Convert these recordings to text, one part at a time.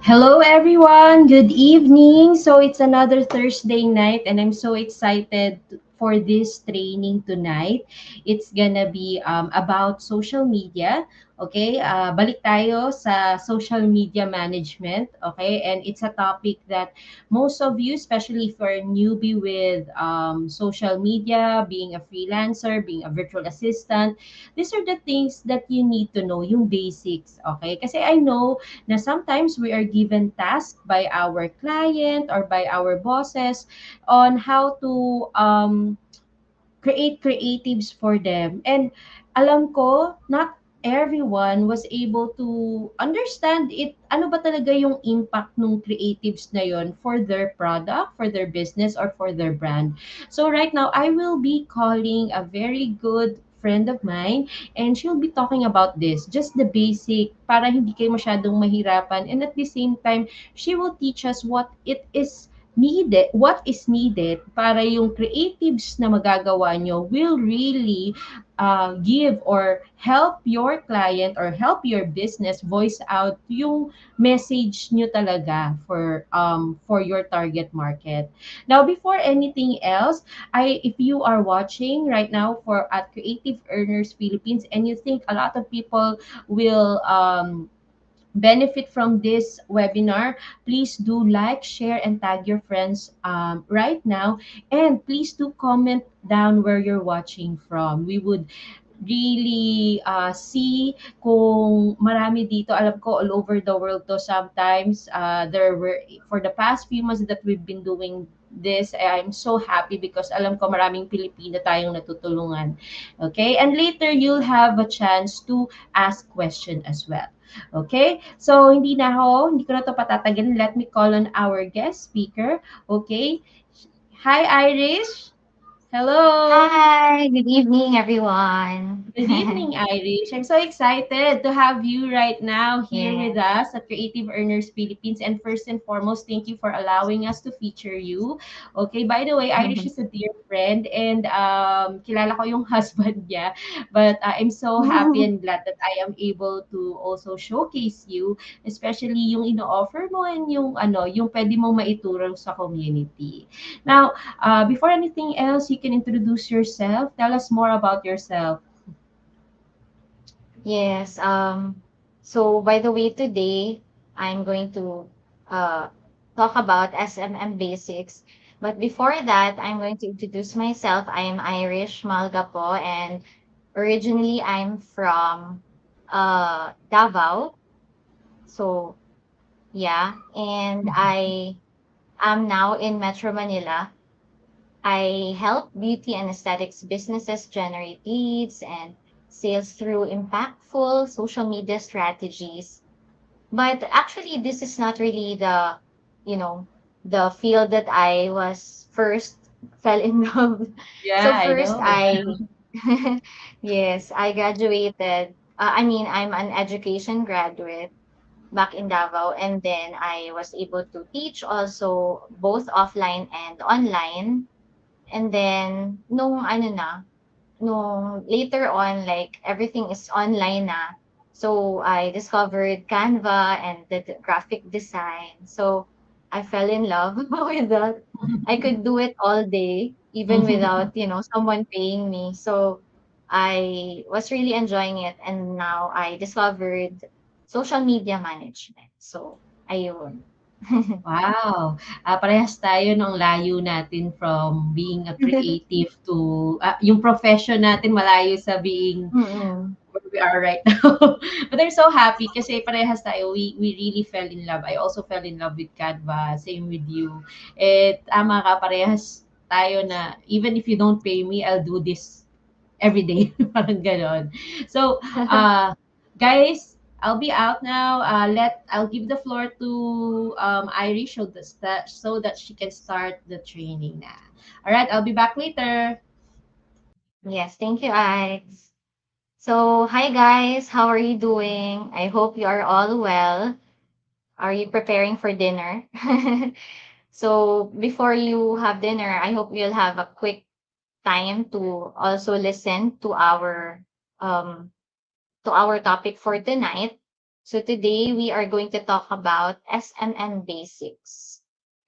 Hello, everyone. Good evening. So it's another Thursday night, and I'm so excited for this training tonight. It's gonna be about social media. Okay, balik tayo sa social media management. Okay, and it's a topic that most of you, especially for a newbie with social media, being a freelancer, being a virtual assistant, these are the things that you need to know, yung basics. Okay, kasi I know na sometimes we are given tasks by our client or by our bosses on how to create creatives for them. And alam ko, not everyone was able to understand it. Ano ba talaga yung impact ng creatives na yon for their product, for their business, or for their brand. So right now, I will be calling a very good friend of mine and she'll be talking about this, just the basic, para hindi kayo masyadong mahirapan. And at the same time, she will teach us what is needed para yung creatives na magagawa nyo will really give or help your client or help your business voice out yung message nyo talaga for your target market. Now, before anything else, if you are watching right now for at Creative Earners Philippines and you think a lot of people will benefit from this webinar, please do like, share, and tag your friends right now. And please do comment down where you're watching from. We would really see kung marami dito. Alam ko all over the world to sometimes. There were, for the past few months that we've been doing this, I'm so happy because alam ko maraming Pilipino tayong natutulungan. Okay? And later, you'll have a chance to ask question as well. Okay? So, hindi ko na to patatagalin. Let me call on our guest speaker. Okay? Hi, Irish. Hello. Hi, good evening, everyone. Good evening, Irish. I'm so excited to have you right now here with Yes. us at Creative Earners Philippines. And first and foremost, thank you for allowing us to feature you. Okay, by the way, Irish is a dear friend and kilala ko yung husband niya. But I'm so happy and glad that I am able to also showcase you, especially yung ino-offer mo and yung pwede mong maituro sa community. Now, before anything else, you can introduce yourself. Tell us more about yourself. Yes. So by the way, today I'm going to uh talk about SMM basics. But before that, I'm going to introduce myself. I'm Irish Malgapo, and originally I'm from Davao. So yeah, and I am now in Metro Manila. I help beauty and aesthetics businesses generate leads and sales through impactful social media strategies. But actually, this is not really you know, the field that I was first fell in love. Yeah, So I first, know. yes, I graduated. I mean, I'm an education graduate back in Davao, and then I was able to teach also both offline and online. And then nung ano na, nung later on, like everything is online na. So I discovered Canva and the graphic design. So I fell in love with that. I could do it all day, even without, someone paying me. So I was really enjoying it. And now I discovered social media management. So ayun. Wow. Parehas tayo ng layo natin from being a creative to yung profession natin malayo sa being Mm-mm. where we are right now. But I'm so happy kasi parehas tayo. We really fell in love. I also fell in love with Canva. Same with you. Tama ka, parehas tayo na even if you don't pay me, I'll do this every day. Parang ganon. So, guys, I'll be out now. I'll give the floor to Irish so that she can start the training na. All right, I'll be back later. Yes, thank you, Alex. So, hi guys, how are you doing? I hope you are all well. Are you preparing for dinner? So, before you have dinner, I hope you'll have a quick time to also listen um to our topic for tonight. So today we are going to talk about SMM basics,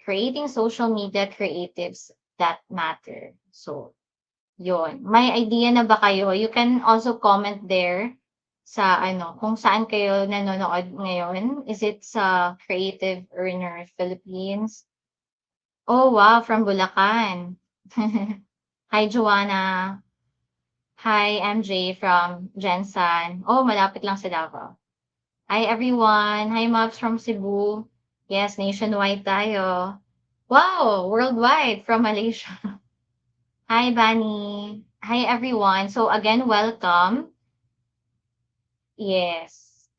creating social media creatives that matter. So, yon. May idea na ba kayo? You can also comment there sa kung saan kayo nanonood ngayon. Is it sa Creative Earner Philippines? Oh, wow, from Bulacan. Hi, Joanna. Hi, MJ from Jensen. Oh, malapit lang sa Davao. Hi, everyone. Hi, Mobs from Cebu. Yes, nationwide tayo. Wow, worldwide from Malaysia. Hi, Bani. Hi, everyone. So, again, welcome. Yes.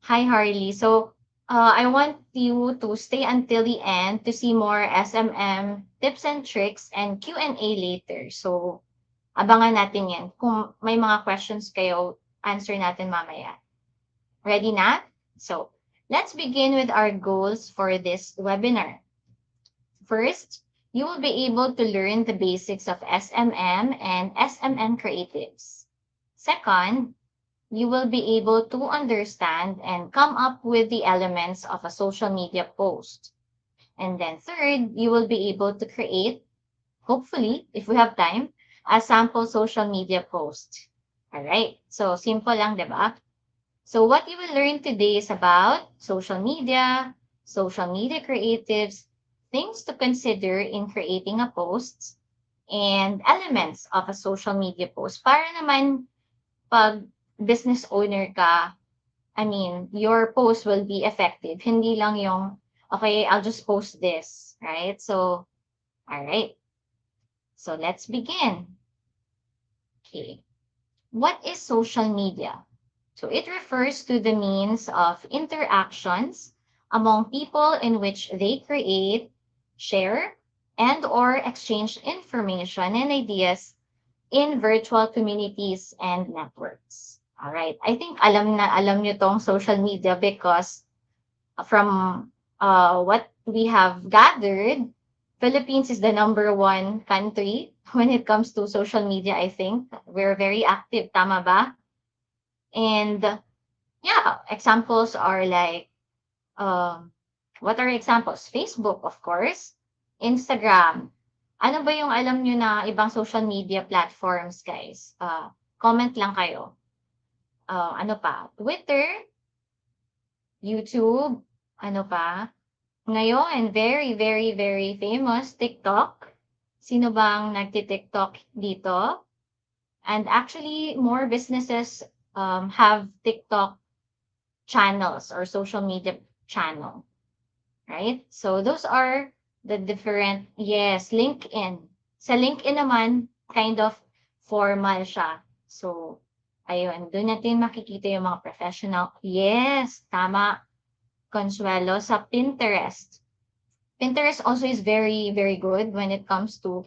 Hi, Harley. So, I want you to stay until the end to see more SMM tips and tricks and Q&A later. So, abangan natin yan. Kung may mga questions kayo, answer natin mamaya. Ready na? So, let's begin with our goals for this webinar. First, you will be able to learn the basics of SMM and SMM creatives. Second, you will be able to understand and come up with the elements of a social media post. And then third, you will be able to create, hopefully, if we have time, a sample social media post. All right. So simple lang, 'di ba? So what you will learn today is about social media creatives, things to consider in creating a post, and elements of a social media post. Para naman pag business owner ka, I mean, your post will be effective. Hindi lang yung, okay, I'll just post this, right? So, all right. So let's begin. Okay. What is social media? So it refers to the means of interactions among people in which they create, share, and or exchange information and ideas in virtual communities and networks. All right. I think alam nyo tong social media because from what we have gathered, Philippines is the number one country when it comes to social media, I think. We're very active, tama ba? And yeah, examples are like, um, what are examples? Facebook, of course. Instagram. Ano ba yung alam nyo na ibang social media platforms, guys? Comment lang kayo. Ano pa? Twitter, YouTube, ano pa? Ngayon, very, very, very famous, TikTok. Sino bang nagti-TikTok dito? And actually, more businesses have TikTok channels or social media channel, right? So those are the different, yes, LinkedIn. Sa LinkedIn naman, kind of formal siya. So, ayun, doon natin makikita yung mga professional. Yes, tama, Consuelo. Sa Pinterest. Pinterest also is very, very good when it comes to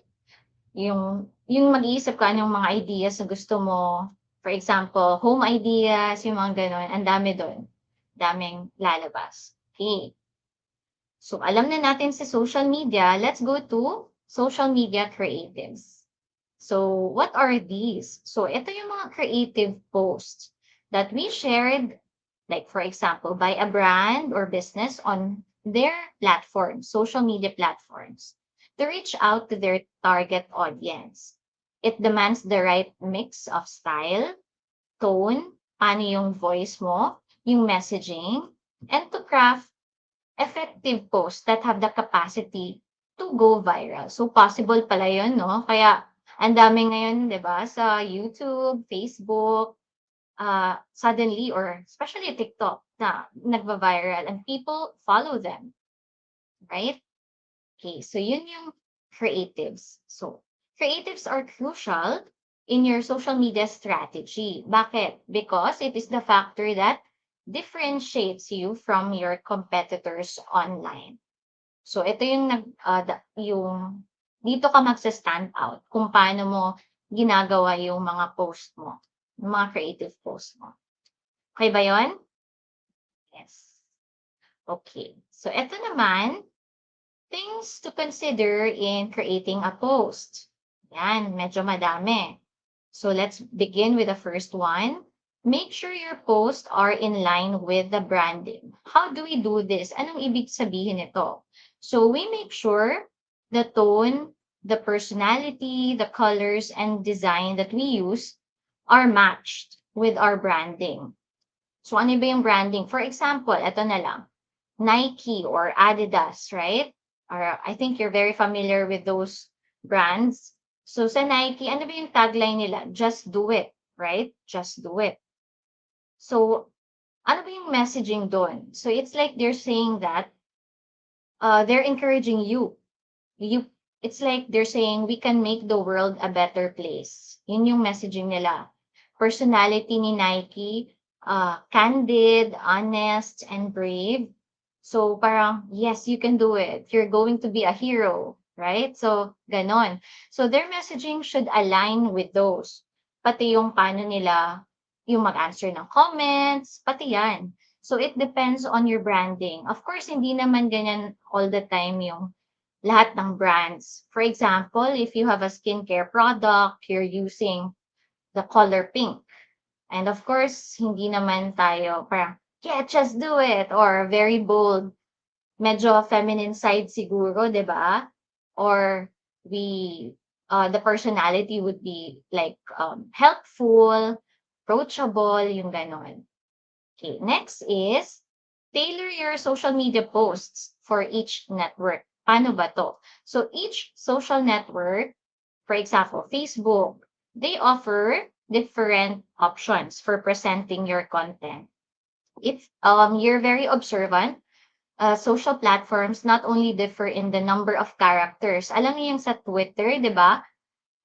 yung mag-iisip ka ng mga ideas na gusto mo. For example, home ideas, yung mga ganon. Ang dami doon. Daming lalabas. Okay. So, alam na natin sa social media. Let's go to social media creatives. So, what are these? So, ito yung mga creative posts that we shared, like for example, by a brand or business on their platforms, social media platforms, to reach out to their target audience. It demands the right mix of style, tone, paano yung voice mo, yung messaging, and to craft effective posts that have the capacity to go viral. So, possible pala yun, no? Kaya, ang dami ngayon, di ba, sa YouTube, Facebook, suddenly, or especially TikTok, na nagva-viral and people follow them, right? Okay, so yun yung creatives. So, creatives are crucial in your social media strategy. Bakit? Because it is the factor that differentiates you from your competitors online. So, ito yung yung dito ka magsa-stand out kung paano mo ginagawa yung mga post mo, yung mga creative post mo. Okay ba yun? Yes. Okay. So, ito naman, things to consider in creating a post. Yan, medyo madami. So let's begin with the first one. Make sure your posts are in line with the branding. How do we do this? Anong ibig sabihin nito? So we make sure the tone, the personality, the colors, and design that we use are matched with our branding. So ano ba yung branding? For example, ito na lang, Nike or Adidas, right? Or I think you're very familiar with those brands. So sa Nike, ano ba yung tagline nila? Just do it, right? Just do it. So ano ba yung messaging doon? So it's like they're saying that they're encouraging you. You it's like they're saying we can make the world a better place. Yun yung messaging nila. Personality ni Nike, candid, honest, and brave. So parang, yes, you can do it. You're going to be a hero, right? So ganon. So their messaging should align with those. Pati yung paano nila, yung mag-answer ng comments, pati yan. So it depends on your branding. Of course, hindi naman ganyan all the time yung lahat ng brands. For example, if you have a skincare product, you're using the color pink. And of course, hindi naman tayo parang, yeah, just do it. Or very bold, medyo feminine side siguro, di ba? Or we, the personality would be like helpful, approachable, yung ganon. Okay, next is tailor your social media posts for each network. Paano ba to? So each social network, for example, Facebook, they offer different options for presenting your content. If you're very observant, social platforms not only differ in the number of characters. Alam niyo yung sa Twitter, di ba?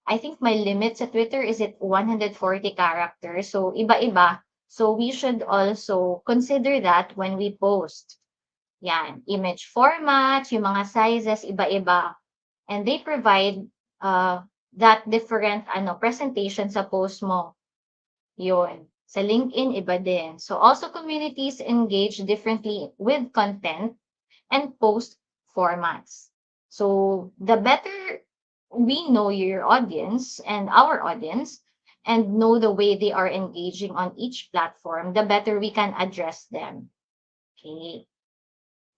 I think my limit sa Twitter is at 140 characters. So, iba-iba. So, we should also consider that when we post. Yan. Image format, yung mga sizes, iba-iba. And they provide that different presentation sa post mo. Yun. Sa LinkedIn, iba din. So, also communities engage differently with content and post formats. So the better we know your audience and our audience and know the way they are engaging on each platform, the better we can address them. Okay.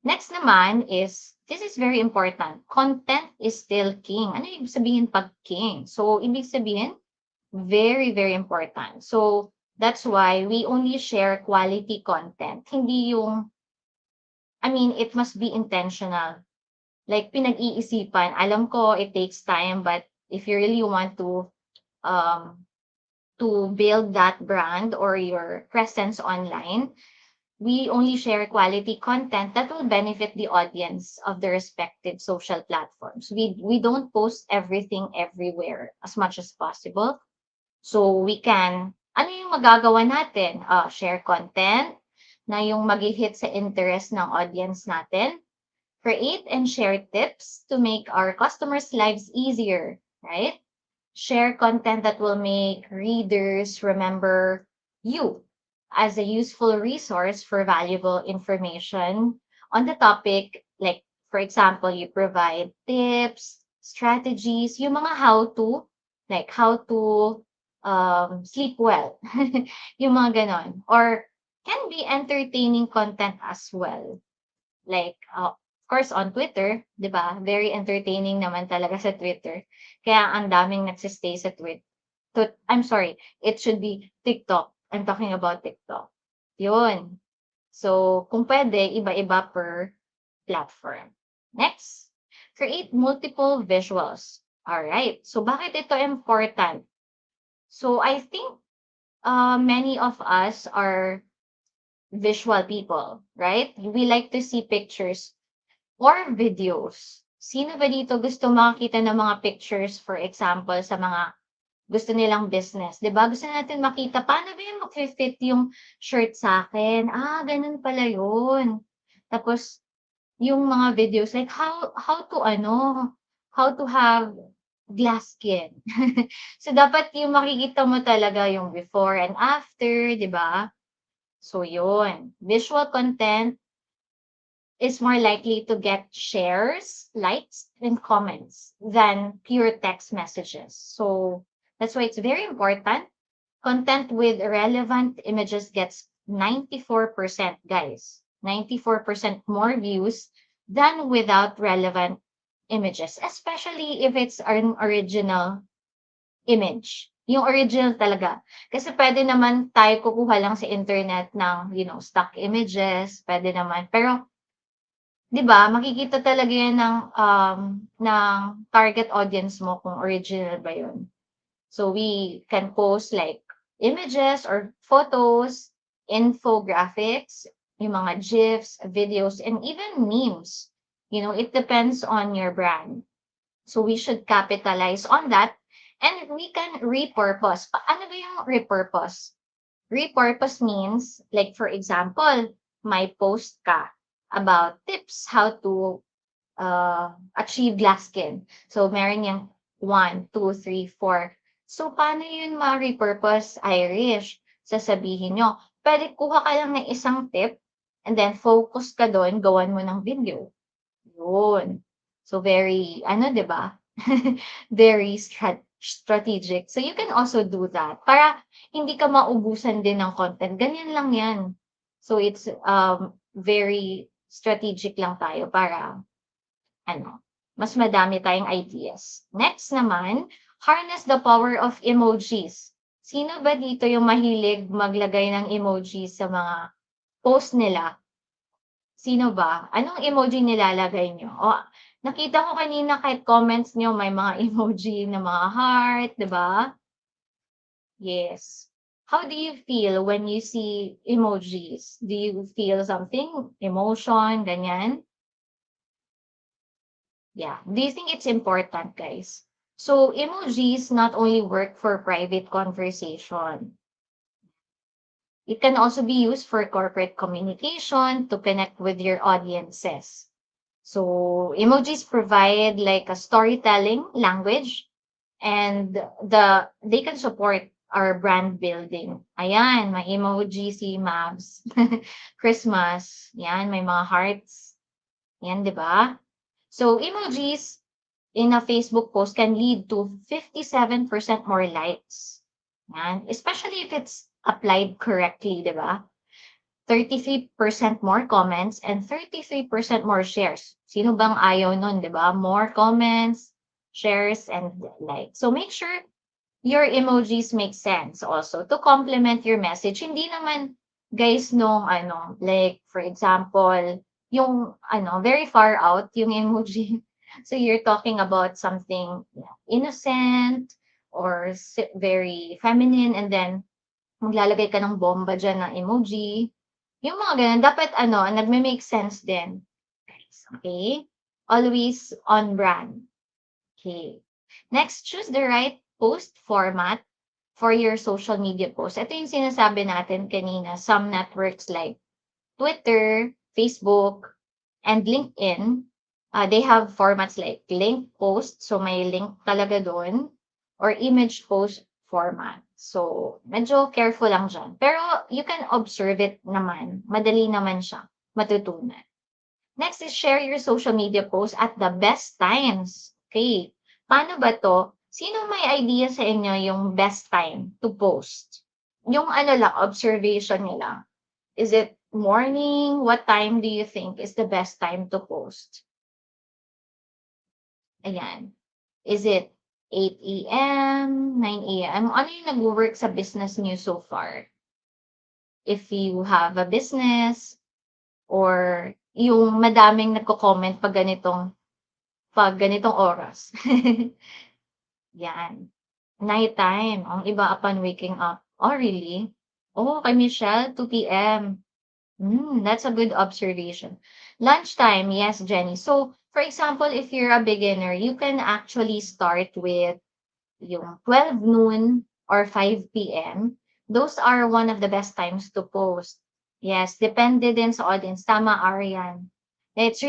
Next naman is, this is very important. Content is still king. Ano ibig sabihin pag king? So, ibig sabihin, very, very important. So, that's why we only share quality content. Hindi yung, I mean, it must be intentional. Like pinag-iisipan. Alam ko it takes time, but if you really want um to build that brand or your presence online, we only share quality content that will benefit the audience of the respective social platforms. We don't post everything everywhere as much as possible. So we can, ano yung magagawa natin? Share content na yung mag-hit sa interest ng audience natin, create and share tips to make our customers' lives easier, right? Share content that will make readers remember you as a useful resource for valuable information on the topic. Like, for example, you provide tips, strategies, yung mga how to, like how to sleep well, yung mga ganon. Or can be entertaining content as well. Like, of course, on Twitter, 'di ba? Very entertaining naman talaga sa Twitter. Kaya ang daming nagsistay sa I'm sorry, it should be TikTok. I'm talking about TikTok. Yun. So, kung pwede, iba-iba per platform. Next, create multiple visuals. All right. So, bakit ito important? So, I think many of us are visual people, right? We like to see pictures or videos. Sino ba dito gusto makakita ng mga pictures, for example, sa mga gusto nilang business? 'Di ba? Gusto natin makita, paano ba yung mag-fit yung shirt sa akin? Ganun pala yun. Tapos, yung mga videos, like how to have glass skin. So, dapat yung makikita mo talaga yung before and after, 'di ba? So, yun. Visual content is more likely to get shares, likes, and comments than pure text messages. So that's why it's very important. Content with relevant images gets 94%, guys. 94% more views than without relevant images, especially if it's an original image. Yung original talaga. Kasi pwede naman tayo kukuha lang sa internet ng, stock images, pwede naman. Pero 'di ba, makikita talaga 'yan ng target audience mo kung original ba 'yun. So we can post like images or photos, infographics, yung mga GIFs, videos, and even memes. It depends on your brand. So we should capitalize on that and we can repurpose. Ano ba yung repurpose? Repurpose means, like for example, may post ka about tips how to achieve glass skin. So, meron yung 1, 2, 3, 4. So, paano yun ma-repurpose, Irish? Sasabihin nyo, pwede kuha ka lang ng isang tip and then focus ka doon, gawan mo ng video. Yun. So, very, ano, di ba? Very strategic. So, you can also do that. Para hindi ka maubusan din ng content. Ganyan lang yan. So, it's very strategic lang tayo para mas madami tayong ideas. Next naman, harness the power of emojis. Sino ba dito yung mahilig maglagay ng emojis sa mga post nila? Sino ba? Anong emoji nilalagay nyo? O, nakita ko kanina kahit comments nyo, may mga emoji na mga heart, di ba? Yes. How do you feel when you see emojis? Do you feel something? Emotion, ganyan? Yeah. Do you think it's important, guys? So, emojis not only work for private conversation, it can also be used for corporate communication to connect with your audiences. So, emojis provide like a storytelling language and they can support our brand building. Ayan, may emoji si Mavs. Christmas. Yan, may mga hearts. Yan, di ba? So, emojis in a Facebook post can lead to 57% more likes. Yan. Especially if it's applied correctly, di ba? 33% more comments and 33% more shares. Sino bang ayaw nun, di ba? More comments, shares, and likes. So make sure your emojis make sense also to complement your message. Hindi naman, guys, nung like, for example, yung very far out yung emoji. So you're talking about something innocent or very feminine and then maglalagay ka ng bomba dyan na emoji. Yung mga ganun, dapat nagme-make sense din. Guys, okay? Always on brand. Okay. Next, choose the right post format for your social media post. Ito yung sinasabi natin kanina. Some networks like Twitter, Facebook, and LinkedIn, they have formats like link post. So, may link talaga doon. Or image post format. So, medyo careful lang dyan. Pero, you can observe it naman. Madali naman siya matutunan. Next is share your social media posts at the best times. Okay. Paano ba to? Sino may idea sa inyo yung best time to post? Yung lang, observation niyo lang. Is it morning? What time do you think is the best time to post? Ayan. Is it 8 a.m., 9 a.m.? Ano yung nag-work sa business niyo so far? If you have a business or yung madaming nagko-comment pag ganitong oras. Yan. Nighttime. Ang iba upon waking up. Oh, really? Oh, kay Michelle, 2 p.m. That's a good observation. Lunchtime, yes, Jenny. So, for example, if you're a beginner, you can actually start with yung 12 noon or 5 p.m. Those are one of the best times to post. Yes, depende din sa audience. Tama, Arian. It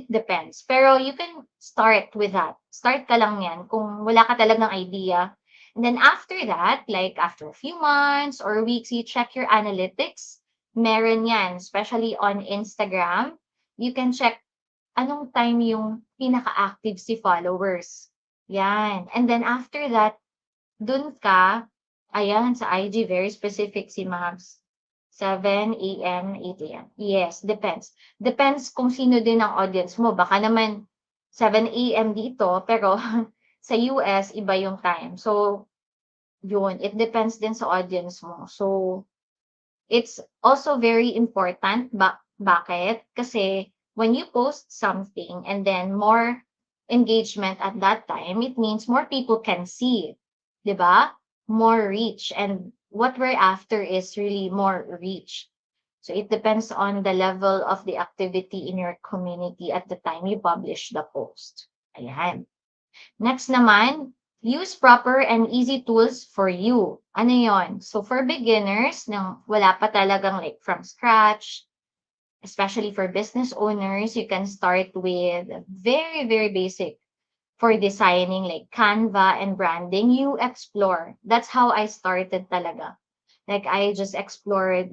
depends. Pero you can start with that. Start ka lang yan kung wala ka talagang idea. And then after that, like after a few months or weeks, you check your analytics. Meron yan, especially on Instagram. You can check anong time yung pinaka-active si followers. Yan. And then after that, dun ka Ayan, sa IG, very specific si Mabs. 7 AM, 8 AM. Yes, depends. Depends kung sino din ang audience mo. Baka naman 7 AM dito, pero sa US, iba yung time. So, yun, it depends din sa audience mo. So, it's also very important. Bakit? Kasi when you post something and then more engagement at that time, it means more people can see, 'di ba? More reach. And what we're after is really more reach. So it depends on the level of the activity in your community at the time you publish the post. Ayan. Next naman, use proper and easy tools for you. Ano yon? So for beginners, nang wala pa talagang like from scratch, especially for business owners, you can start with very, very basic for designing like Canva and branding. You explore. That's how I started talaga. Like I just explored.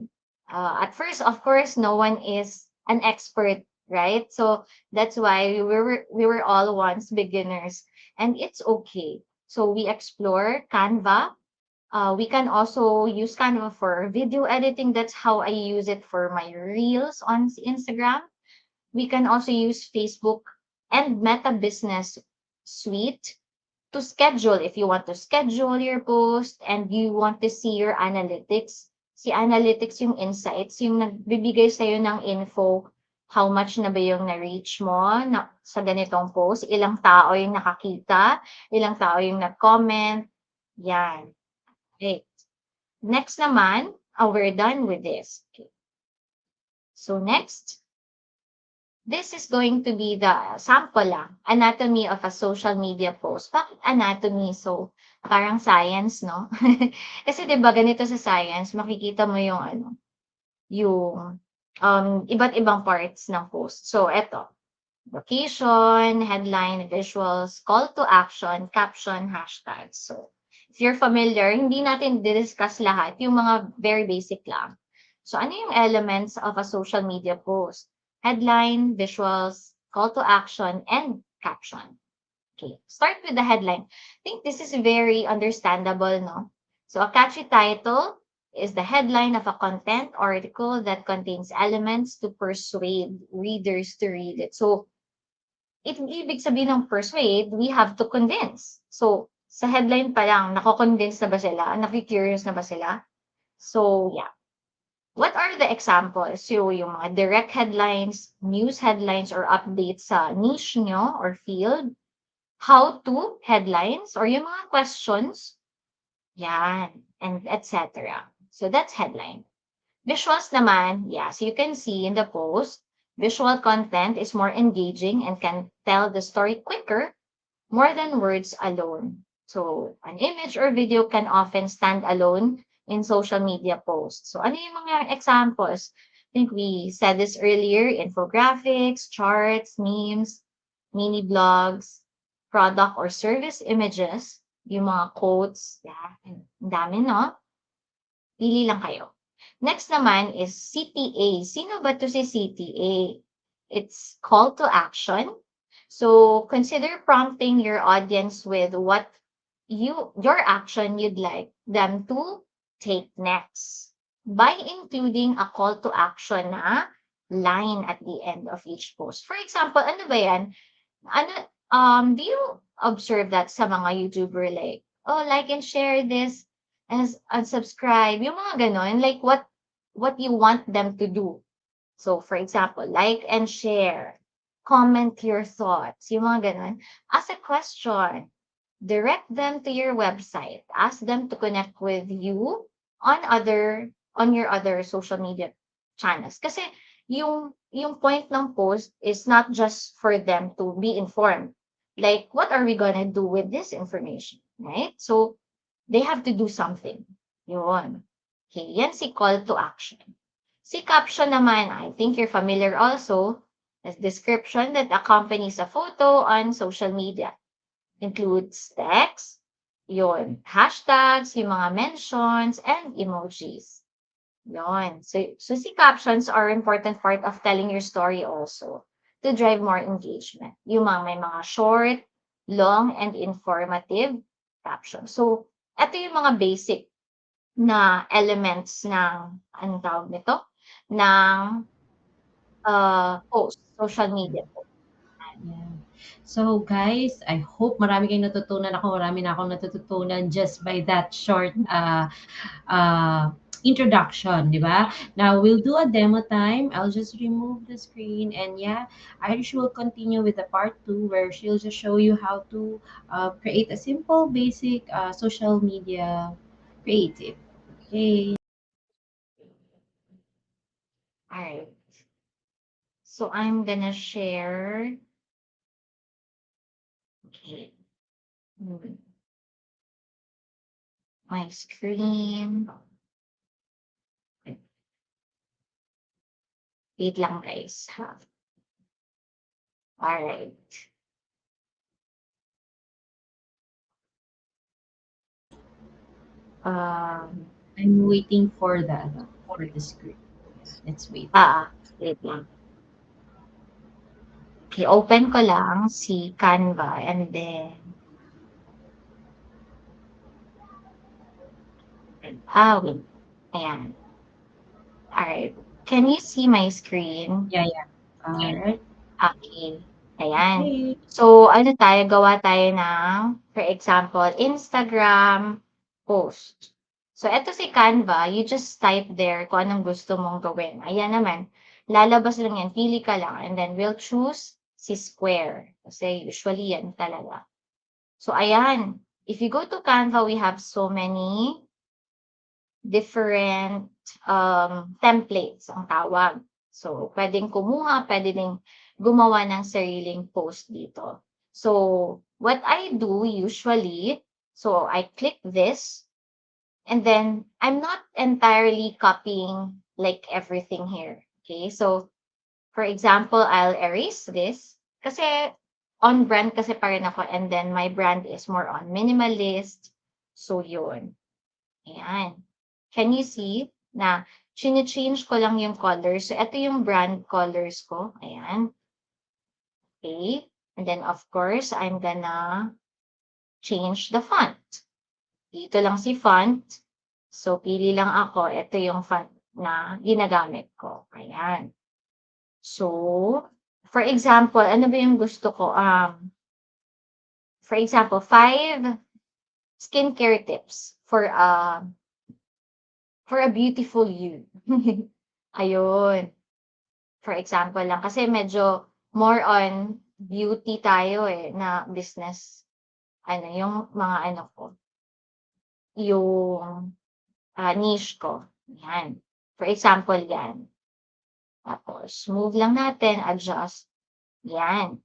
At first, of course, no one is an expert, right? So that's why we were all once beginners, and it's okay. So we explore Canva. We can also use Canva for video editing. That's how I use it for my reels on Instagram. We can also use Facebook and Meta Business Suite to schedule if you want to schedule your post and you want to see your analytics. Si analytics yung insights, yung nagbibigay sa'yo ng info, how much na ba yung na-reach mo sa ganitong post, ilang tao yung nakakita, ilang tao yung nag-comment, yan. Okay. Next naman, we're done with this. Okay. So next, this is going to be the sample lang, anatomy of a social media post. Bakit anatomy? So, parang science, no? Kasi 'di ba ganito sa science, makikita mo yung ano, yung iba't ibang parts ng post. So, eto, location, headline, visuals, call to action, caption, hashtags. So, if you're familiar, hindi natin discuss lahat, yung mga very basic lang. So, ano yung elements of a social media post? Headline, visuals, call to action, and caption. Okay, start with the headline. I think this is very understandable, no? So, a catchy title is the headline of a content article that contains elements to persuade readers to read it. So, ibig sabihin ng persuade, we have to convince. So, sa headline pa lang, nako-convince na ba sila? Naki-curious na ba sila? So, yeah. What are the examples? So, yung mga direct headlines, news headlines, or updates sa niche nyo or field. How-to headlines, or yung mga questions. Yan. And etc. So, that's headline. Visuals naman, yes, you can see in the post, visual content is more engaging and can tell the story quicker, more than words alone. So, an image or video can often stand alone in social media posts. So, ano yung mga examples? I think we said this earlier, infographics, charts, memes, mini blogs, product or service images, yung mga quotes, yeah, ang dami, no? Pili lang kayo. Next naman is CTA. Sino ba to si CTA? It's call to action. So consider prompting your audience with what your action you'd like them to take next by including a call to action na line at the end of each post. For example, ano ba yan? Ano, do you observe that sa mga YouTuber like, oh, like and share this and subscribe, yung mga ganon, like what you want them to do. So, for example, like and share, comment your thoughts, yung mga ganon. Ask a question, direct them to your website, ask them to connect with you on your other social media channels. Kasi yung point ng post is not just for them to be informed. Like, what are we gonna do with this information, right? So, they have to do something. Yun. Okay, yan si call to action. Si caption naman, I think you're familiar also, as description that accompanies a photo on social media. Includes text, yun, hashtags, yung mga mentions, and emojis. Yun. So si captions are important part of telling your story also to drive more engagement. Yung mga may mga short, long, and informative captions. So, ito yung mga basic. na elements ng anong tawag nito, ng, post, social media post. Yeah. So guys, I hope marami kayong natutunan. Ako, marami na akong natututunan just by that short uh, introduction, di ba? Now, we'll do a demo time. I'll just remove the screen and yeah, Irish will continue with the part two where she'll just show you how to create a simple, basic social media creative. Okay. Alright. So I'm gonna share, okay, hmm, my screen. Wait lang guys, ha. Alright. Um, I'm waiting for the screen. Let's wait for ah, wait lang. Okay, open ko lang si Canva and then, wait. Ayan. Alright. Can you see my screen? yeah, yeah. All right. Okay. Ayan. Okay. So, ano tayo, gawa tayo ng, for example, Instagram post. So, eto si Canva, you just type there kung anong gusto mong gawin. Ayan naman, lalabas lang yan, pili ka lang, and then we'll choose si Square. Kasi usually yan talaga. So, ayan. If you go to Canva, we have so many different templates ang tawag. So, pwedeng kumuha, pwede ding gumawa ng sariling post dito. So, what I do usually, so I click this, and then I'm not entirely copying like everything here. Okay, so for example, I'll erase this kasi on brand kasi pa rin ako, and then my brand is more on minimalist. So, yun. Ayan. Can you see na chine-change ko lang yung colors. So, ito yung brand colors ko. Ayan. Okay. And then, of course, I'm gonna change the font. Dito lang si font. So, pili lang ako. Ito yung font na ginagamit ko. Ayan. So, for example, ano ba yung gusto ko? For example, 5 skincare tips for a beautiful you. Ayun. For example lang, kasi medyo more on beauty tayo eh, na business. Ano, yung mga ano ko, yung niche ko. Yan. For example, yan. Tapos, move lang natin, adjust. Yan.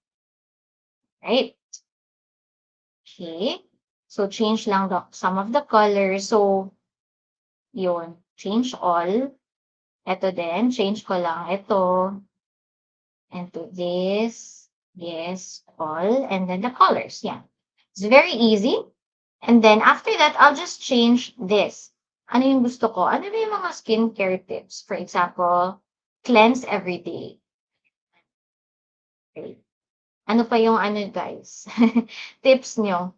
Right? Okay. So, change lang some of the colors. So, yun. Change all. Ito din, change ko lang ito. And to this, yes, all, and then the colors. Yeah. It's very easy. And then after that, I'll just change this. Ano yung gusto ko? Ano ba yung mga skincare tips? For example, cleanse every day. Okay. Ano pa yung ano, guys? Tips nyo?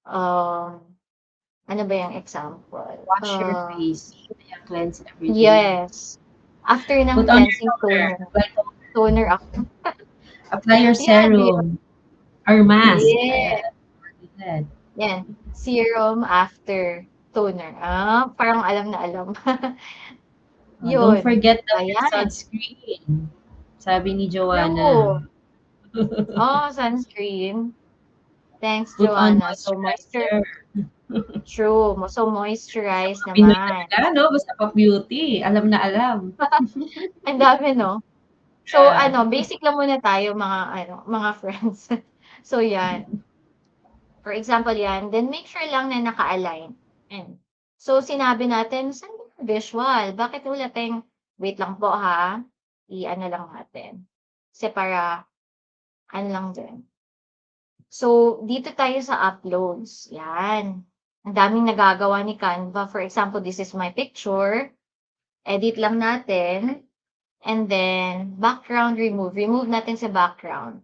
Um, ano ba yung example? Wash your face. Yeah, cleanse every day. Yes. After ng Put on your cleansing toner. toner. Toner after. Apply your Yan, yun. serum or mask. Yeah. Ayan. Good. Yan. Serum after toner. Parang alam na alam. Don't Yun. forget the Ayan. sunscreen. Sabi ni Joanna. True. Oh, sunscreen. Thanks, Put on Joanna. So, moisturizer. true. So, moisturize Pinoy naman. talaga, no? Basta pop beauty. Alam na alam. Ang dami, no? So, Yeah. basic lang muna tayo, mga friends. So, yan. For example, yan. Then, make sure lang na naka-align. And, so, sinabi natin, saan yung visual? Bakit wala tayong, wait lang po ha, i-ano lang natin. Kasi para, ano lang din. So, dito tayo sa uploads. Yan. Ang daming nagagawa ni Canva. For example, this is my picture. Edit lang natin. And then, background remove. Remove natin sa background.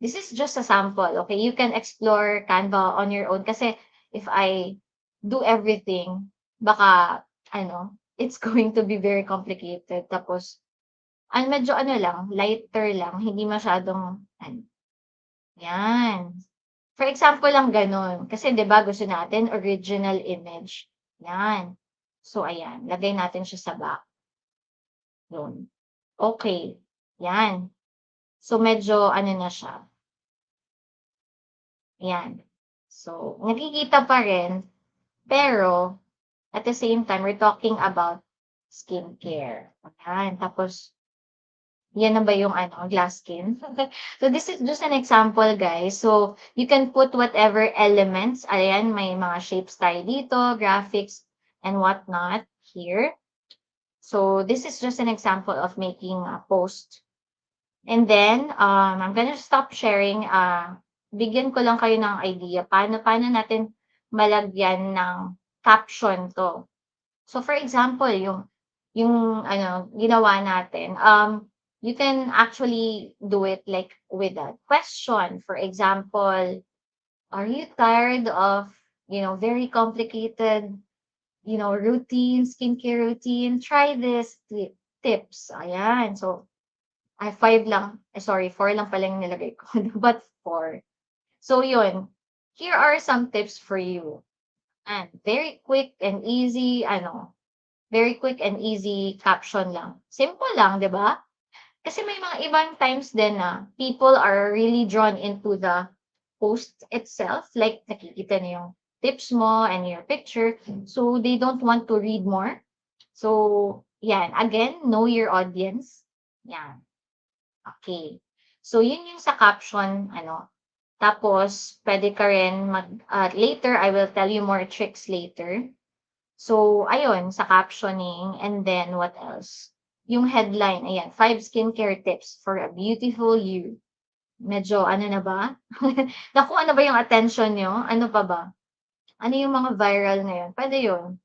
This is just a sample, okay? You can explore Canva on your own kasi if I do everything, baka ano, it's going to be very complicated. Tapos, medyo ano lang, lighter lang, hindi masyadong ano, 'yan. For example lang gano'n, kasi 'di ba gusto natin original image, 'yan. So ayan, lagay natin siya sa back, 'yun. Okey, 'yan. So medyo ano na siya, 'yan. So nakikita pa rin, pero at the same time we're talking about skincare, ayan. Tapos 'yan na ba yung ano, glass skin? So this is just an example, guys. So you can put whatever elements, ayan, may mga shapes tayo dito, graphics and whatnot here. So this is just an example of making a post. And then, I'm gonna stop sharing. Bigyan ko lang kayo ng idea paano natin malagyan ng caption 'to. So, for example, yung ano, ginawa natin, you can actually do it like with a question. For example, "Are you tired of, very complicated, routine, skincare routine? Try this tips." Ayan. So, ay 5 lang, sorry 4 lang pala yung nilagay ko, but 4. So yun, here are some tips for you. And very quick and easy caption lang. Simple lang, 'di ba? Kasi may mga ibang times din na people are really drawn into the post itself, like nakikita na yung tips mo and your picture, so they don't want to read more. So, yan, again, know your audience. Yan. Okay. So, yun yung sa caption, ano. Tapos, pwede ka rin later, I will tell you more tricks later. So, ayun, sa captioning. And then, what else? Yung headline, ayan, 5 skincare tips for a beautiful you. Medyo, ano na ba? Naku, ano ba yung attention nyo? Ano pa ba? Ano yung mga viral ngayon? Pwede yun.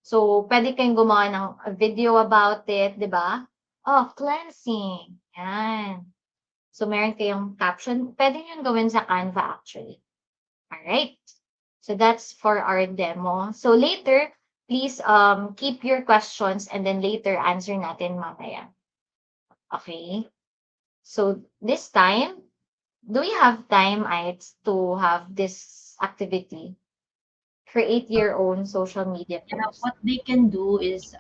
So, pwede kayong gumawa ng video about it, di ba? Oh, cleansing. Yan. So, meron kayong caption. Pwede nyo gawin sa Canva actually. Alright. So, that's for our demo. So, later, please keep your questions and then later answer natin mamaya. Okay? So, this time, do we have time, Ites, to have this activity? Create your own social media Yeah, post. what they can do is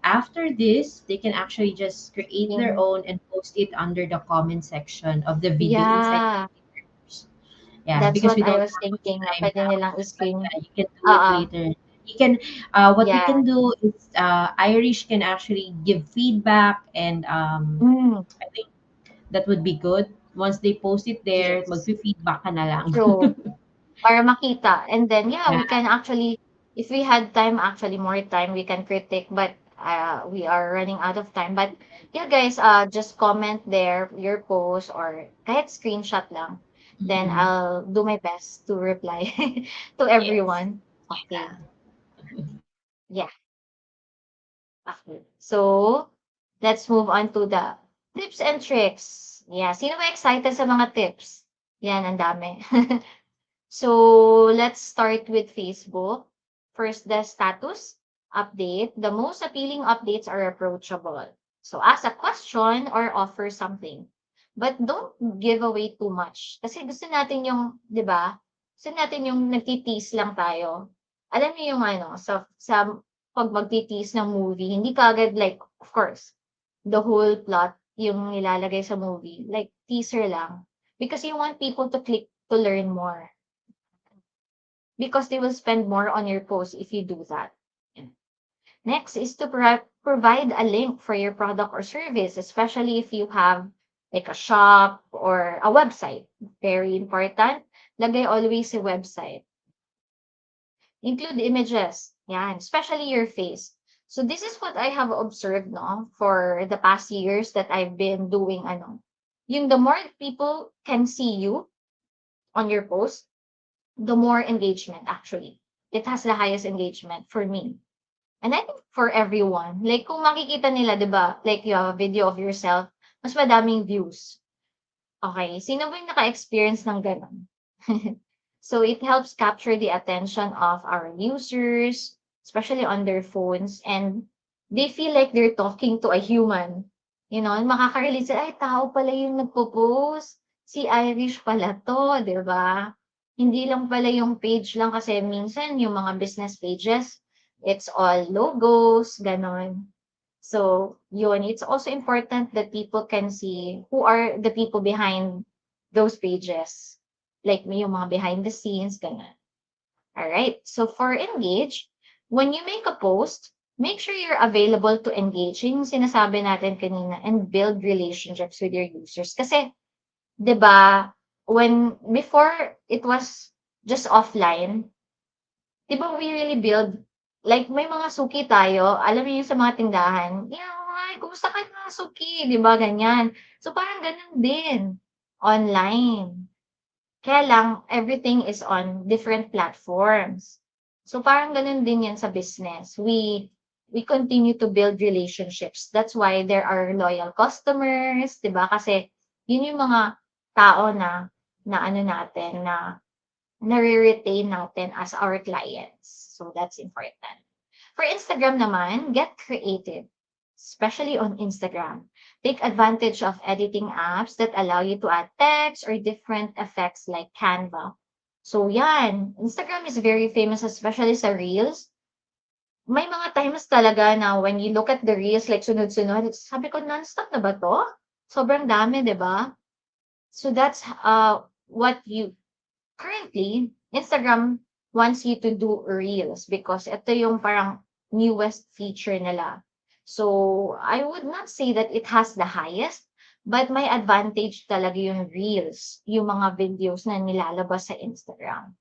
after this, they can actually just create their Mhm. own and post it under the comment section of the video inside Yeah, the. Yeah, that's because what we I don't was have much thinking na time pwede now, nilang but screen. you can do it Oo, later. You can, what we yeah. can do is, Irish can actually give feedback, and Hmm, I think that would be good. Once they post it there, yes, magfi-feedback ka na lang. true. Para makita. And then, yeah, Yeah, we can actually, if we had time, actually more time, we can critique, but we are running out of time. But yeah, guys, just comment there your post or kahit screenshot lang. Then mhm. I'll do my best to reply to Yes. everyone. Okay. Yeah. Yeah. Okay. So, let's move on to the tips and tricks. Yeah. Sino ba excited sa mga tips? Yan, ang dami. So let's start with Facebook. First, the status update. The most appealing updates are approachable. So ask a question or offer something. But don't give away too much. Kasi gusto natin yung, di ba? Gusto natin yung nagtitease lang tayo. Alam niyo yung ano, sa pag magtitease ng movie, hindi kaagad like, of course, the whole plot yung nilalagay sa movie. Like, teaser lang. Because you want people to click to learn more because they will spend more on your post if you do that. Next is to provide a link for your product or service, especially if you have like a shop or a website. Very important. Lagay always a website. Include images. Yeah, especially your face. So this is what I have observed no for the past years that I've been doing ano. Yung the more people can see you on your post, the more engagement actually. It has the highest engagement for me. And I think for everyone. Like kung makikita nila, 'di ba? Like you have a video of yourself, mas madaming views. Okay, sino ba yung naka-experience ng gano'n? So it helps capture the attention of our users. especially on their phones, and they feel like they're talking to a human. Makaka-relate sila, "Ay, tao pala yung nagpo-post. Si Irish pala 'to," 'di ba? Hindi lang pala yung page lang kasi minsan yung mga business pages, it's all logos, gano'n. So, yun, it's also important that people can see who are the people behind those pages. Like may yung mga behind the scenes, ganun. All right. So for engage, when you make a post, make sure you're available to engage. Yung sinasabi natin kanina, and build relationships with your users. Kasi, 'di ba, when before it was just offline, 'di ba we really build, like may mga suki tayo, alam mo yung sa mga tindahan, "Yeah, hi, kumusta ka na suki?" 'Di ba, ganyan. So parang ganun din online. Kaya lang everything is on different platforms. So parang ganun din 'yan sa business. We continue to build relationships. That's why there are loyal customers, 'di ba? Kasi yun yung mga tao na ano natin, na nare-retain natin as our clients. So that's important. For Instagram naman, get creative, especially on Instagram. Take advantage of editing apps that allow you to add text or different effects like Canva. So yan, Instagram is very famous, especially sa Reels. May mga times talaga na when you look at the Reels, like sunod-sunod, sabi ko, non-stop na ba to? Sobrang dami, di ba? So that's what you currently, Instagram wants you to do Reels because ito yung parang newest feature nila. So, I would not say that it has the highest, but may advantage talaga yung Reels, yung mga videos na nilalabas sa Instagram.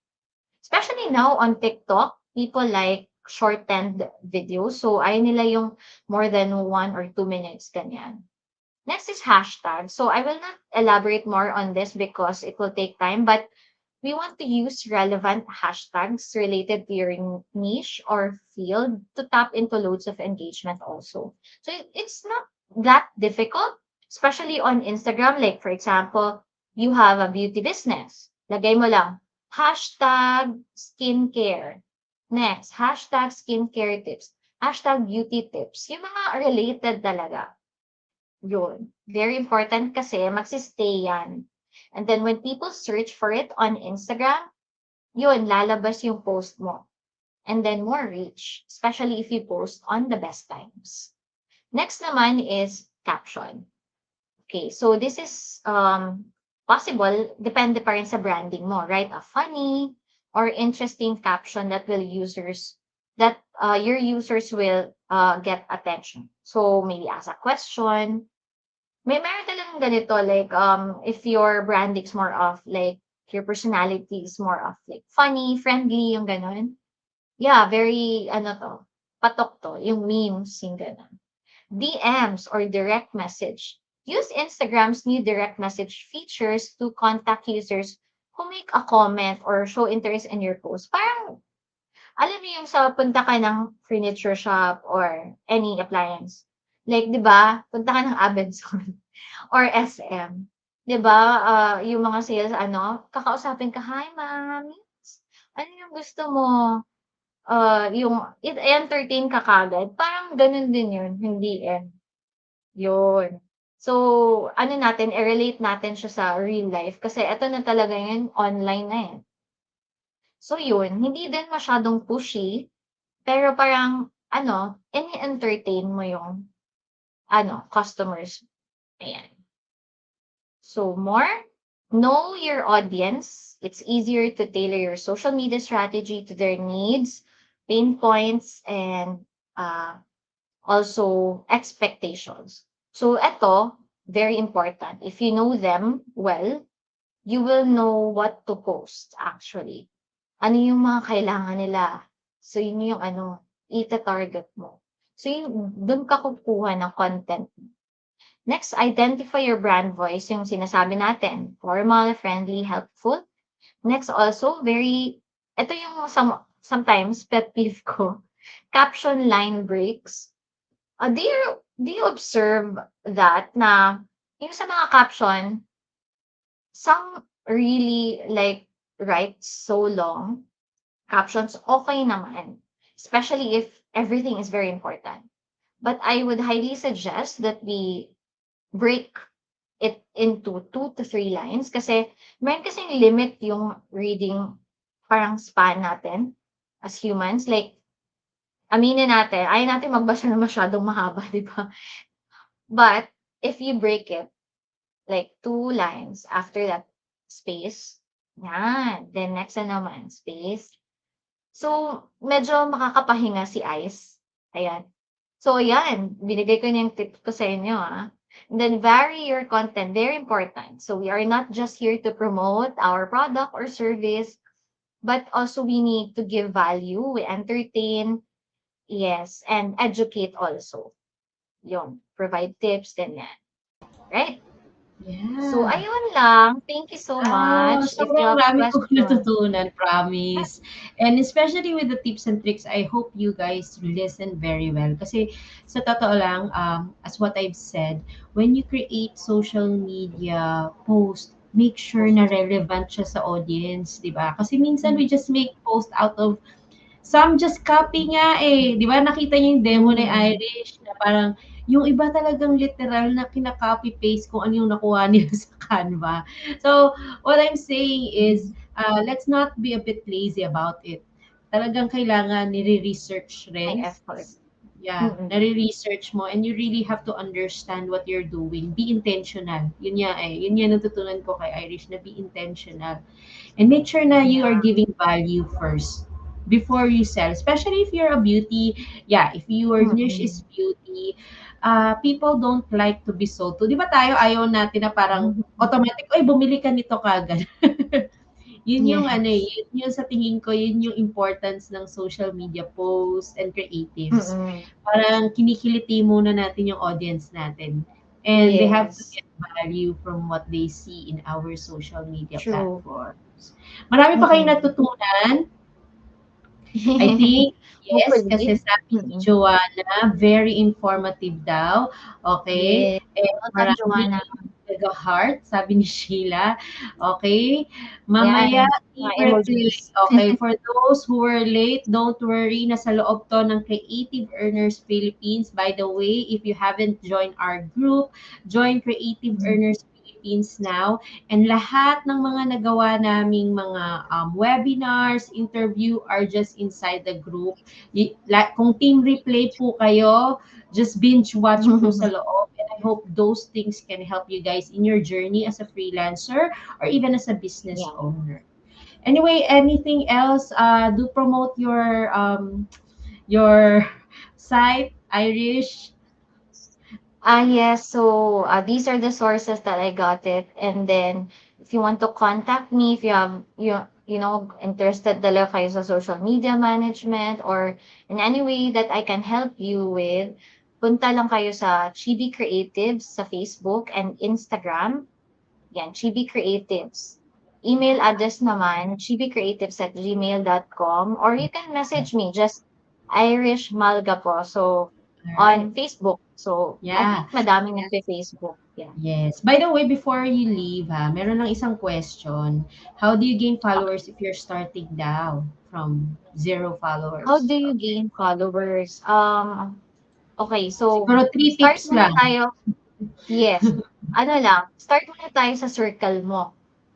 Especially now on TikTok, people like shortened videos. So, ayaw nila yung more than 1 or 2 minutes, ganyan. Next is hashtag. So, I will not elaborate more on this because it will take time, but we want to use relevant hashtags related to your niche or field to tap into loads of engagement also. So it's not that difficult, especially on Instagram. Like, for example, you have a beauty business. Lagay mo lang, hashtag skincare. Next, hashtag skincare tips. Hashtag beauty tips. Yung mga related talaga. Yun. Very important kasi magsistay yan. And then when people search for it on Instagram, yun, lalabas yung post mo. And then more reach, especially if you post on the best times. Next naman is caption. Okay, so this is possible, depende pa rin sa branding mo. Write a funny or interesting caption that will users that your users will get attention. So maybe ask a question. Meron talagang ganito, like, if your branding's more of, like, your personality is more of, like, funny, friendly, yung gano'n. Yeah, very, ano 'to, patok 'to, yung memes, yung gano'n. DMs or direct message. Use Instagram's new direct message features to contact users who make a comment or show interest in your post. Parang, alam mo yung sa punta ka ng furniture shop or any appliance. Like, 'di ba, punta ka ng Abenson or SM. 'Di ba, yung mga sales ano, kakausapin ka, "Hi ma'am, ano yung gusto mo?" Yung i-entertain ka kaagad, parang gano'n din yun, hindi yun. So, ano natin, i-relate natin siya sa real life kasi eto na talaga yun, online na, eh. So yun, hindi din masyadong pushy, pero parang ano, ini-entertain mo yung ano, customers, ayan. So more, know your audience. It's easier to tailor your social media strategy to their needs, pain points, and also expectations. So eto, very important. If you know them well, you will know what to post actually. Ano yung mga kailangan nila. So yun yung ano, ita-target mo. So yun, dun ka kukuha ng content. Next, identify your brand voice, yung sinasabi natin, formal, friendly, helpful. Next also, ito yung sometimes pet peeve ko, caption line breaks. Do you observe that na yung sa mga caption, some really like write so long, captions okay naman. especially if everything is very important. But I would highly suggest that we break it into 2 to 3 lines kasi meron kasing limit yung reading parang span natin as humans. Like, aminin natin, ayaw natin magbasa na masyadong mahaba, di ba? But if you break it, like 2 lines, after that, space, yan. Then next na naman, space. So, medyo makakapahinga si Ice. Ayan. So, ayan, binigay ko na yung tip ko sa inyo, ah. And then vary your content, very important. So, we are not just here to promote our product or service, but also we need to give value, we entertain, yes, and educate also. Yun, provide tips, ganyan. Right? So, Yeah. ayun lang. Thank you so Ah, much. If you sobrang have dami kong questions, natutunan, promise. And especially with the tips and tricks, I hope you guys listen very well. Kasi sa totoo lang, as what I've said, when you create social media post, make sure na relevant siya sa audience, di ba? Kasi minsan we just make post out of some just copy nga eh. Di ba nakita niyo yung demo ni mm, Irish na parang yung iba talagang literal na kinaka-copy paste kung ano yung nakuha nila sa Canva. So, what I'm saying is, let's not be a bit lazy about it. Talagang kailangan nire-research may rin. effort. Yeah, Mm-mm. nare-research mo and you really have to understand what you're doing. Be intentional. Yun nga eh. Yun nga natutunan ko kay Irish na be intentional. And make sure na you are Yeah. giving value first before you sell. Especially if you're a beauty, yeah, if your niche is Mm-mm. beauty, people don't like to be sold to. Di ba tayo ayaw natin na parang automatic, oy, bumili ka nito kagad. Yun yung ano eh, Yes. yun yung sa tingin ko, yun yung importance ng social media posts and creatives. Mm-mm. Parang kinikiliti muna natin yung audience natin. And they have to Yes. get value from what they see in our social media True. platforms. Marami pa kayong Mm-mm. natutunan. I think, yes, kasi Hopefully. sabi ni Mm-mm. Joanna, very informative daw. Okay? Yes. And Welcome, maraming Joanna. nag-heart, sabi ni Sheila. Okay? Mamaya, Ayan, mga i-replay. emojis. Okay, for those who were late, don't worry. Nasa loob to ng Creative Earners Philippines. By the way, if you haven't joined our group, join Creative Earners Philippines now. And lahat ng mga nagawa naming mga webinars, interview are just inside the group. Kung team replay po kayo, just binge watch po sa loob. And I hope those things can help you guys in your journey as a freelancer or even as a business Yeah. owner. Anyway, anything else? Do promote your site, Irish. Yes. So, these are the sources that I got it. And then, if you want to contact me, if you have, interested talaga kayo sa social media management or in any way that I can help you with, punta lang kayo sa Chibi Creatives sa Facebook and Instagram. Yan, Chibi Creatives. Email address naman, chibicreatives@gmail.com, or you can message me, just Irish Malga po. So, All right. on Facebook. So, I Yeah. think madaming nagpe-Facebook. Yeah. Yes. By the way, before you leave, meron lang isang question. How do you gain followers if you're starting now from zero How followers? do you Okay. gain followers? Okay, so Siguro three start tips muna lang. tayo. Yes. Ano lang, start muna tayo sa circle mo.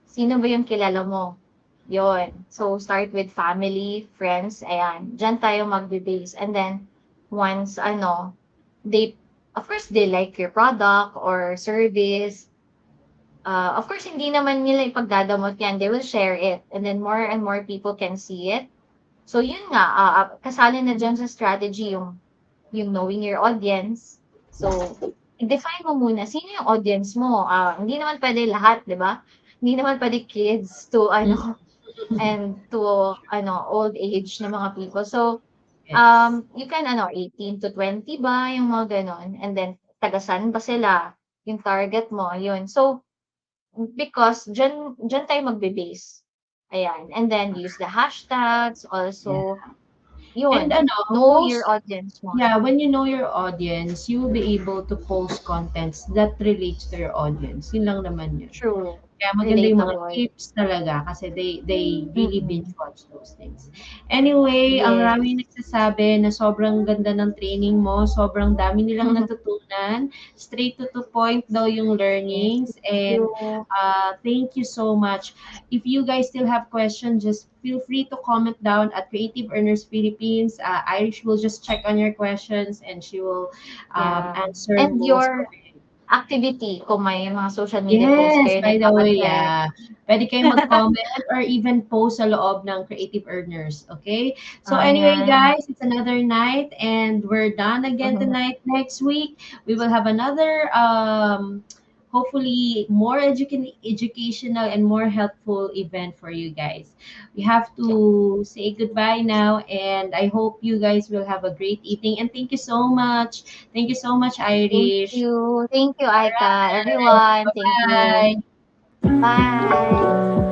Sino ba yung kilala mo? Yon. So, start with family, friends, ayan. Diyan tayo magbe-base. And then, once, they, of course, they like your product or service. Of course, hindi naman nila ipagdadamot yan. They will share it. And then, more and more people can see it. So, yun nga, kasali na dyan sa strategy yung knowing your audience. So, i-define mo muna, sino yung audience mo? Hindi naman pwede lahat, di ba? Hindi naman pwede kids to, Mm. and to, old age na mga people. So, Yes. you can, 18 to 20 ba, yung mga ganon. And then, tagasan ba sila? Yung target mo, yun. So, because dyan tayo magbe-base. Ayan. And then, use the hashtags Yeah. also. And Yun. ano, Know your post, audience mo. yeah, when you know your audience, you will be able to post contents that relates to your audience. Yun lang naman yun. True. Kaya maganda yung mga relatable. tips talaga kasi they really binge Mm. watch those things. Anyway, ang Yes. maraming nagsasabi na sobrang ganda ng training mo, sobrang dami nilang natutunan, straight to point daw yung Yes. learnings, Thank and you. thank you so much. If you guys still have questions, just feel free to comment down at Creative Earners Philippines. Irish will just check on your questions and she will Yeah. answer And most your of it. activity kung may mga social media posts Yes, kayo by the way, nagpapa-check. yeah. Pwede kayong mag-comment or even post sa loob ng Creative Earners, okay? So anyway, Ayan. guys, it's another night and we're done again tonight. Next week, we will have another hopefully more educational and more helpful event for you guys. We have Yeah. to say goodbye now and I hope you guys will have a great evening and thank you so much. Thank you so much, Thank Irish. you. Thank you, All Aika. right. Everyone, thank you. Bye-bye. Bye.